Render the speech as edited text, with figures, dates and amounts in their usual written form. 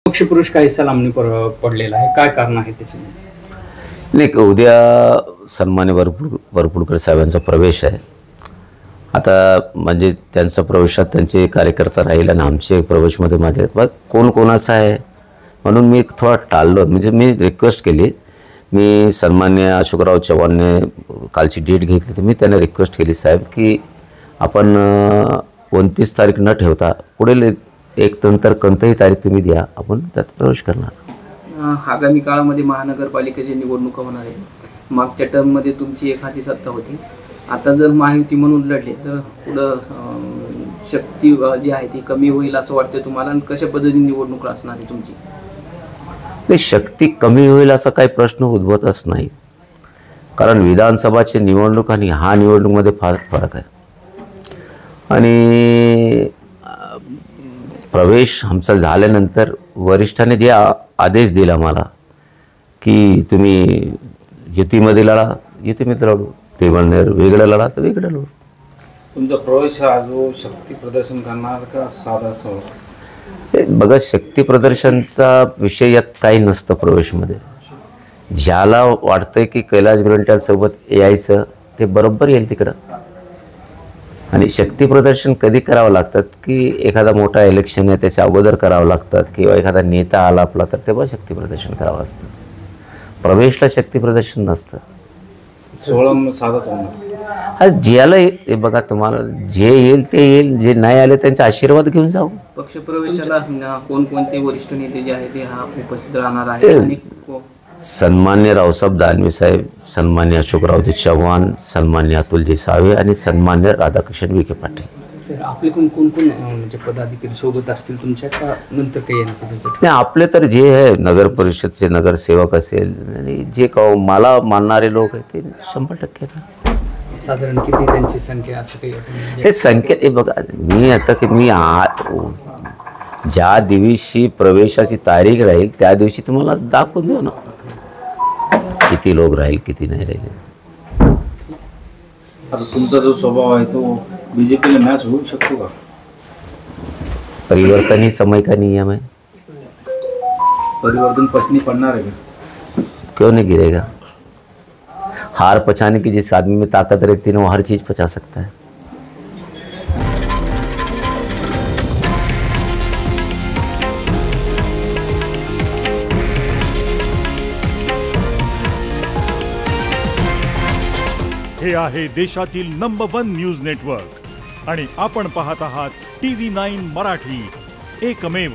पक्षपुरुष काही सलामनी पडलेला आहे, काय कारण आहे त्याचे? नाही, उद्या सन्मान्य वरपुडकर साहेबांचा प्रवेश आहे. आता म्हणजे त्यांचा प्रवेशात त्यांचे कार्यकर्ता राहील आणि आमचे प्रवेशमध्ये माझे बघ कोण कोणाचा आहे म्हणून मी थोडा टाळलो. म्हणजे मी रिक्वेस्ट केली, मी सन्मान्य अशोकराव चव्हाणने कालची डेट घेतली तर मी त्यांना रिक्वेस्ट केली, साहेब की आपण 29 तारीख न ठेवता पुढील एक नंतर कोणतीही तारीख तुम्ही द्या, आपण त्यात प्रवेश करणार. आगामी काळामध्ये महानगरपालिकेची निवडणुका होणार आहे. मागच्या टर्ममध्ये तुमची एखादी सत्ता होती, आता जर महायुती म्हणून लढले तर पुढं शक्ती जी आहे ती कमी होईल असं वाटतं तुम्हाला, आणि कशा पद्धतीने निवडणूक असणार आहे तुमची? नाही, शक्ती कमी होईल असा काही प्रश्न उद्भवतच नाही, कारण विधानसभाची निवडणूक आणि हा निवडणूकमध्ये फार फरक आहे. आणि प्रवेश आमचा झाल्यानंतर वरिष्ठांनी जे आदेश दिला मला की तुम्ही युतीमध्ये लढा, युतीमध्ये लढू, ते म्हणणार वेगळं लढा तर वेगळं लढू. तुमचा प्रवेश हा जो शक्ती प्रदर्शन करणार का साधा सहज? बघा, शक्ती प्रदर्शनचा विषय यात काही नसतं. प्रवेशमध्ये ज्याला वाटतंय की कैलास गोरंट्यालसोबत यायचं ते बरोबर येईल तिकडं. आणि शक्ती प्रदर्शन कधी करावं लागतात की एखादा मोठा इलेक्शन आहे त्याच्या अगोदर करावं लागतात, किंवा एखादा नेता आला आपला तर तेव्हा शक्ती प्रदर्शन करावं असतं. प्रवेशला शक्ती प्रदर्शन नसतं. सोहळा साधाच होणार. हा ज्याला बघा, तुम्हाला जे येईल ते येईल, जे नाही आले त्यांचा आशीर्वाद घेऊन जाऊ. पक्षप्रवेशाला कोणकोणते वरिष्ठ नेते जे आहेत ते हा उपस्थित राहणार आहे? आणि सन्मान्य रावसाहेब दानवे साहेब, सन्मान्य अशोकरावजी चव्हाण, सन्मान्य अतुलजी सावे आणि सन्मान्य राधाकृष्ण विखे पाटील. आपले कोण कोण म्हणजे पदाधिकारी सोबत असतील तुमच्या का नंतर काही येणार? नाही, आपले तर जे आहे नगर परिषदचे नगरसेवक असेल आणि जे मला मानणारे लोक आहेत ते 100% ना. साधारण किती त्यांची संख्या असं काही? हे संख्या बघा, मी आता की मी ज्या दिवशी प्रवेशाची तारीख राहील त्या दिवशी तुम्हाला दाखवून देऊ ना, किती लोक राहील किती नाही राहील. आता तुमचा जो स्वभाव आहे तो बीजेपीला मॅच होऊ शकतो का? परिवर्तन ही समय का नियम है. परिवर्तन पसंद पड़ना रहेगा, क्यों नहीं गिरेगा. हार पचाने की जिस आदमी में ताकत रहती है वो हर चीज पचा सकता है. हे आहे देशातील नंबर 1 न्यूज नेटवर्क आणि आपण पाहत आहात TV9 मराठी, एकमेव.